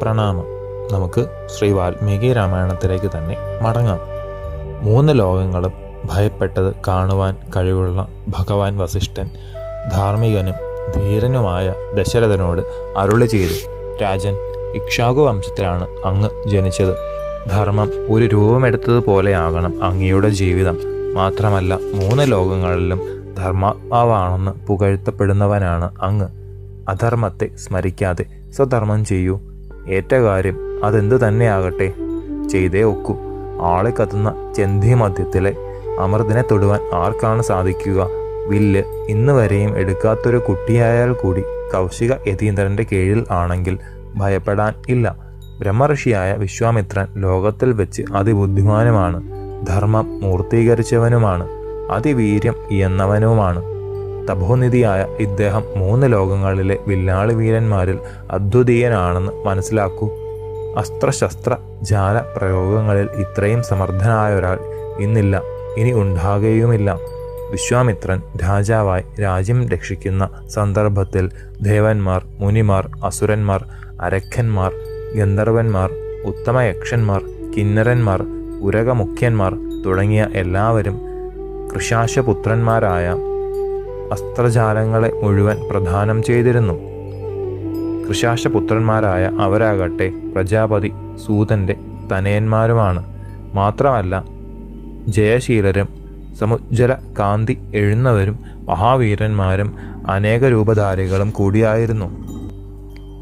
പ്രണാമം. നമുക്ക് ശ്രീ വാൽമീകി രാമായണത്തിലേക്ക് തന്നെ മടങ്ങാം. 3 ലോകങ്ങളും ഭയപ്പെട്ടത് കാണുവാൻ കഴിവുള്ള ഭഗവാൻ വസിഷ്ഠൻ ധാർമ്മികനും ധീരനുമായ ദശരഥനോട് അരുളി ചെയ്തു. രാജൻ, ഇക്ഷ്വാകു വംശത്തിലാണ് അങ്ങ് ജനിച്ചത്. ധർമ്മം ഒരു രൂപമെടുത്തതുപോലെയാകണം അങ്ങയുടെ ജീവിതം. മാത്രമല്ല 3 ലോകങ്ങളിലും ധർമ്മാവാണെന്ന് പുകഴ്ത്തപ്പെടുന്നവനാണ് അങ്ങ്. അധർമ്മത്തെ സ്മരിക്കാതെ സ്വധർമ്മം ചെയ്യൂ. ഏറ്റ കാര്യം അതെന്തു തന്നെയാകട്ടെ ചെയ്തേ ഒക്കൂ. ആളെ കത്തുന്ന ചെന്തി മധ്യത്തിലെ അമൃതിനെ തൊടുവാൻ ആർക്കാണ് സാധിക്കുക? വില്ല് ഇന്ന് വരെയും എടുക്കാത്തൊരു കുട്ടിയായാൽ കൂടി കൗശിക യതീന്ദ്രന്റെ കീഴിൽ ആണെങ്കിൽ ഭയപ്പെടാൻ ഇല്ല. ബ്രഹ്മഋഷിയായ വിശ്വാമിത്രൻ ലോകത്തിൽ വെച്ച് അതിബുദ്ധിമാനുമാണ്, ധർമ്മം മൂർത്തീകരിച്ചവനുമാണ്, അതിവീര്യം എന്നവനുമാണ്. തപോനിധിയായ ഇദ്ദേഹം 3 ലോകങ്ങളിലെ വില്ലാളി വീരന്മാരിൽ അദ്വിതീയനാണെന്ന് മനസ്സിലാക്കൂ. അസ്ത്രശസ്ത്ര ജാല പ്രയോഗങ്ങളിൽ ഇത്രയും സമർത്ഥനായ ഒരാൾ ഇന്നില്ല, ഇനി ഉണ്ടാകുകയുമില്ല. വിശ്വാമിത്രൻ രാജാവായി രാജ്യം രക്ഷിക്കുന്ന സന്ദർഭത്തിൽ ദേവന്മാർ, മുനിമാർ, അസുരന്മാർ, അരക്കന്മാർ, ഗന്ധർവന്മാർ, ഉത്തമയക്ഷന്മാർ, കിന്നരന്മാർ, ഉരകമുഖ്യന്മാർ തുടങ്ങിയ എല്ലാവരും കൃശാശപുത്രന്മാരായ അസ്ത്രജാലങ്ങളെ മുഴുവൻ പ്രദാനം ചെയ്തിരുന്നു. കൃശാശപുത്രന്മാരായ അവരാകട്ടെ പ്രജാപതി സൂതന്റെ തനയന്മാരുമാണ്. മാത്രമല്ല ജയശീലരും സമുജ്ജല കാന്തി എഴുന്നവരും മഹാവീരന്മാരും അനേക രൂപധാരികളും കൂടിയായിരുന്നു.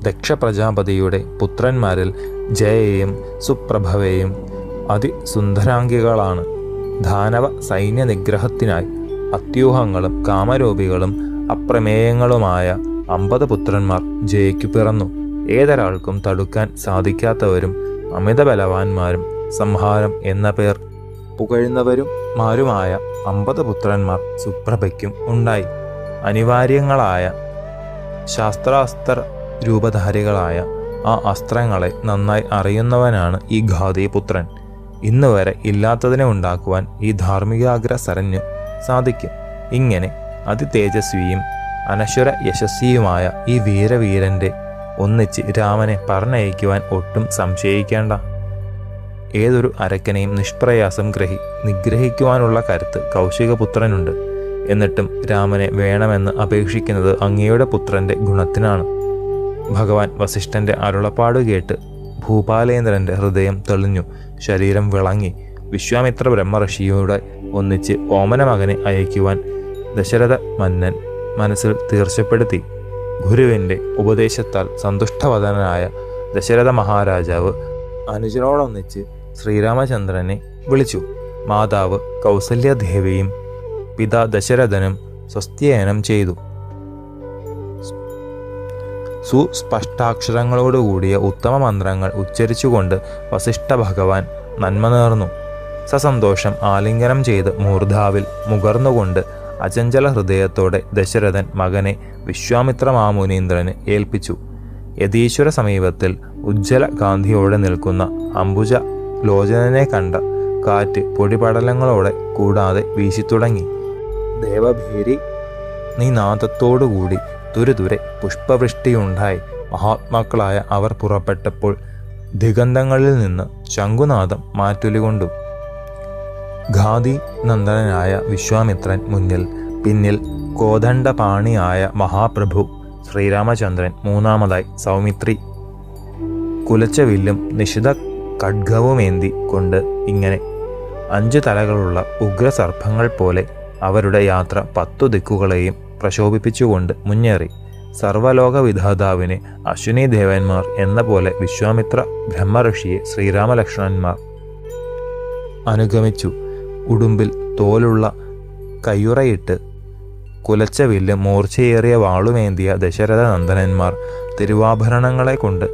ദക്ഷ പ്രജാപതിയുടെ പുത്രന്മാരിൽ ജയയെയും സുപ്രഭവയും അതിസുന്ദരാംഗികളാണ്. ദാനവ സൈന്യ നിഗ്രഹത്തിനായി അത്യൂഹങ്ങളും കാമരൂപികളും അപ്രമേയങ്ങളുമായ 50 പുത്രന്മാർ ജയയ്ക്കു പിറന്നു. ഏതൊരാൾക്കും തടുക്കാൻ സാധിക്കാത്തവരും അമിതബലവാന്മാരും സംഹാരം എന്ന പേർ പുകഴുന്നവരുമാരുമായ 50 പുത്രന്മാർ സുപ്രഭയ്ക്കും ഉണ്ടായി. അനിവാര്യങ്ങളായ ശാസ്ത്രാസ്ത്ര രൂപധാരികളായ ആ അസ്ത്രങ്ങളെ നന്നായി അറിയുന്നവനാണ് ഈ ഘാതീപുത്രൻ. ഇന്ന് വരെ ഇല്ലാത്തതിനെ ഉണ്ടാക്കുവാൻ ഈ ധാർമ്മികാഗ്രസരഞ്ഞു സാധിക്കും. ഇങ്ങനെ അതിതേജസ്വിയും അനശ്വര യശസ്വിയുമായ ഈ വീരവീരന്റെ ഒന്നിച്ച് രാമനെ പറഞ്ഞയക്കുവാൻ ഒട്ടും സംശയിക്കേണ്ട. ഏതൊരു അരക്കനെയും നിഷ്പ്രയാസം നിഗ്രഹിക്കുവാനുള്ള കരുത്ത് കൗശികപുത്രനുണ്ട്. എന്നിട്ടും രാമനെ വേണമെന്ന് അപേക്ഷിക്കുന്നത് അങ്ങയുടെ പുത്രന്റെ ഗുണത്തിനാണ്. ഭഗവാൻ വസിഷ്ഠന്റെ അരുളപ്പാട് കേട്ട് ഭൂപാലേന്ദ്രന്റെ ഹൃദയം തെളിഞ്ഞു, ശരീരം വിളങ്ങി. വിശ്വാമിത്ര ബ്രഹ്മഋഷിയോടെ ഒന്നിച്ച് ഓമന മകനെ അയക്കുവാൻ ദശരഥ മന്നൻ മനസ്സിൽ തീർച്ചപ്പെടുത്തി. ഗുരുവിൻ്റെ ഉപദേശത്താൽ സന്തുഷ്ടവദനായ ദശരഥ മഹാരാജാവ് അനുജനോടൊന്നിച്ച് ശ്രീരാമചന്ദ്രനെ വിളിച്ചു. മാതാവ് കൗസല്യദേവിയും പിതാ ദശരഥനും സ്വസ്ത്യയനം ചെയ്തു. സുസ്പഷ്ടാക്ഷരങ്ങളോടുകൂടിയ ഉത്തമ മന്ത്രങ്ങൾ ഉച്ചരിച്ചുകൊണ്ട് വസിഷ്ഠ ഭഗവാൻ നന്മ നേർന്നു. സസന്തോഷം ആലിംഗനം ചെയ്ത് മൂർധാവിൽ മുകർന്നുകൊണ്ട് അചഞ്ചല ഹൃദയത്തോടെ ദശരഥൻ മകനെ വിശ്വാമിത്ര മാമുനീന്ദ്രന് ഏൽപ്പിച്ചു. യതീശ്വര സമീപത്തിൽ ഉജ്ജ്വല കാന്തിയോടെ നിൽക്കുന്ന അംബുജ ലോചനനെ കണ്ട കാറ്റ് പൊടിപടലങ്ങളോടെ കൂടാതെ വീശിത്തുടങ്ങി. ദേവഭേരി നിനാദത്തോടുകൂടി തുരുതുരെ പുഷ്പവൃഷ്ടിയുണ്ടായി. മഹാത്മാക്കളായ അവർ പുറപ്പെട്ടപ്പോൾ ദിഗന്ധങ്ങളിൽ നിന്ന് ശംഖുനാദം മാറ്റൊലികൊണ്ടു. ഘാതി നന്ദനായ വിശ്വാമിത്രൻ മുന്നിൽ, പിന്നിൽ കോദണ്ഡപാണിയായ മഹാപ്രഭു ശ്രീരാമചന്ദ്രൻ മൂന്നാമതായി സൗമിത്രി കുലച്ച വില്ലും നിശിത ഖഡ്ഗവുമേന്തി കൊണ്ട് ഇങ്ങനെ 5 തലകളുള്ള ഉഗ്രസർപ്പങ്ങൾ പോലെ അവരുടെ യാത്ര 10 ദിക്കുകളെയും പ്രശോഭിപ്പിച്ചുകൊണ്ട് മുന്നേറി. സർവലോക വിധാതാവിനെ അശ്വിനി ദേവന്മാർ എന്ന പോലെ വിശ്വാമിത്ര ബ്രഹ്മഋഷിയെ ശ്രീരാമലക്ഷ്മണന്മാർ അനുഗമിച്ചു. ഉടുമ്പിൽ തോലുള്ള കയ്യുറയിട്ട് കുലച്ച വില്ല് മൂർച്ചയേറിയ വാളുമേന്തിയ ദശരഥ നന്ദനന്മാർ തിരുവാഭരണങ്ങളെ കൊണ്ട്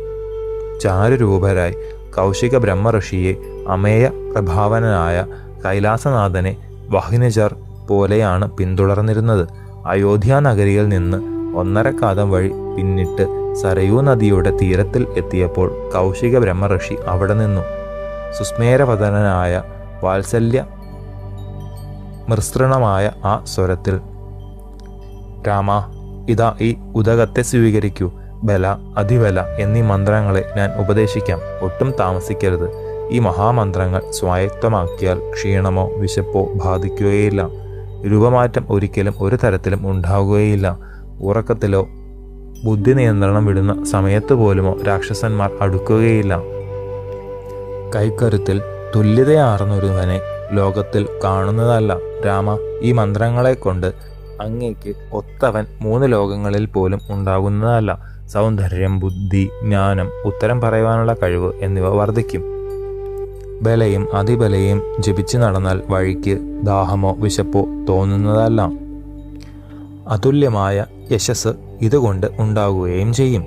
ചാരുരൂപരായി കൗശിക ബ്രഹ്മഋഷിയെ അമേയ പ്രഭാവനായ കൈലാസനാഥനെ വാഹിനിജർ പോലെയാണ് പിന്തുടർന്നിരുന്നത്. അയോധ്യ നഗരിയിൽ നിന്ന് 1.5 കാതം വഴി പിന്നിട്ട് സരയൂ നദിയുടെ തീരത്തിൽ എത്തിയപ്പോൾ കൗശിക ബ്രഹ്മഋഷി അവിടെ നിന്നു. സുസ്മേരവദനായ വാത്സല്യ മൃസൃണമായ ആ സ്വരത്തിൽ, രാമ, ഇതാ ഈ ഉദകത്തെ സ്വീകരിക്കൂ. ബല, അതിബല എന്നീ മന്ത്രങ്ങളെ ഞാൻ ഉപദേശിക്കാം. ഒട്ടും താമസിക്കരുത്. ഈ മഹാമന്ത്രങ്ങൾ സ്വായത്തമാക്കിയാൽ ക്ഷീണമോ വിശപ്പോ ബാധിക്കുകയില്ല. രൂപമാറ്റം ഒരിക്കലും ഒരു തരത്തിലും ഉണ്ടാകുകയില്ല. ഉറക്കത്തിലോ ബുദ്ധി നിയന്ത്രണം വിടുന്ന സമയത്ത് പോലുമോ രാക്ഷസന്മാർ അടുക്കുകയില്ല. കൈക്കരുത്തിൽ തുല്യതയാർന്നൊരുവനെ ലോകത്തിൽ കാണുന്നതല്ല. രാമ, ഈ മന്ത്രങ്ങളെ കൊണ്ട് അങ്ങേക്ക് ഒത്തവൻ 3 ലോകങ്ങളിൽ പോലും ഉണ്ടാകുന്നതല്ല. സൗന്ദര്യം, ബുദ്ധി, ജ്ഞാനം, ഉത്തരം പറയുവാനുള്ള കഴിവ് എന്നിവ വർദ്ധിക്കും. ബലയും അതിബലയും ജപിച്ചു നടന്നാൽ വഴിക്ക് ദാഹമോ വിശപ്പോ തോന്നുന്നതല്ല. അതുല്യമായ യശസ് ഇതുകൊണ്ട് ഉണ്ടാകുകയും ചെയ്യും.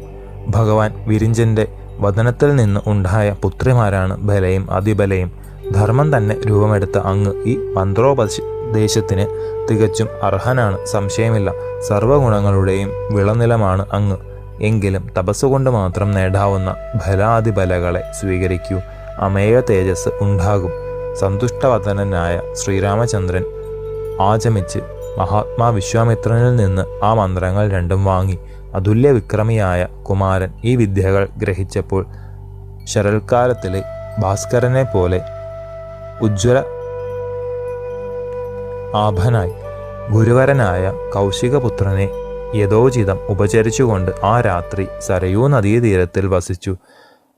ഭഗവാൻ വിരിഞ്ചന്റെ വദനത്തിൽ നിന്ന് ഉണ്ടായ പുത്രിമാരാണ് ബലയും അതിബലയും. ധർമ്മം തന്നെ രൂപമെടുത്ത അങ്ങ് ഈ മന്ത്രോപദേശത്തിന് തികച്ചും അർഹനാണ്, സംശയമില്ല. സർവഗുണങ്ങളുടെയും വിളനിലമാണ് അങ്ങ്. എങ്കിലും തപസ്സുകൊണ്ട് മാത്രം നേടാവുന്ന ബലാതിബലകളെ സ്വീകരിക്കൂ. അമേയ തേജസ് ഉണ്ടാകും. സന്തുഷ്ടവദനനായ ശ്രീരാമചന്ദ്രൻ ആചമിച്ച് മഹാത്മാ വിശ്വാമിത്രനിൽ നിന്ന് ആ മന്ത്രങ്ങൾ രണ്ടും വാങ്ങി. അതുല്യ വിക്രമിയായ കുമാരൻ ഈ വിദ്യകൾ ഗ്രഹിച്ചപ്പോൾ ശരൽക്കാലത്തിലെ ഭാസ്കരനെ പോലെ ഉജ്ജ്വല ആഭനായി. ഗുരുവരനായ കൗശികപുത്രനെ യഥോചിതം ഉപചരിച്ചുകൊണ്ട് ആ രാത്രി സരയൂ നദീതീരത്തിൽ വസിച്ചു.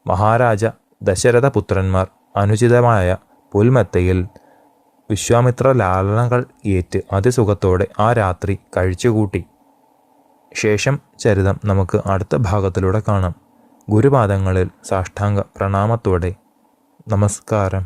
മഹാരാജ ദശരഥപുത്രന്മാർ അനുചിതമായ പുൽമെത്തയിൽ വിശ്വാമിത്ര ലാലനകൾ ഏറ്റ് അതിസുഖത്തോടെ ആ രാത്രി കഴിച്ചുകൂട്ടി. ശേഷം ചരിതം നമുക്ക് അടുത്ത ഭാഗത്തിലൂടെ കാണാം. ഗുരുപാദങ്ങളിൽ സാഷ്ടാംഗ പ്രണാമത്തോടെ നമസ്കാരം.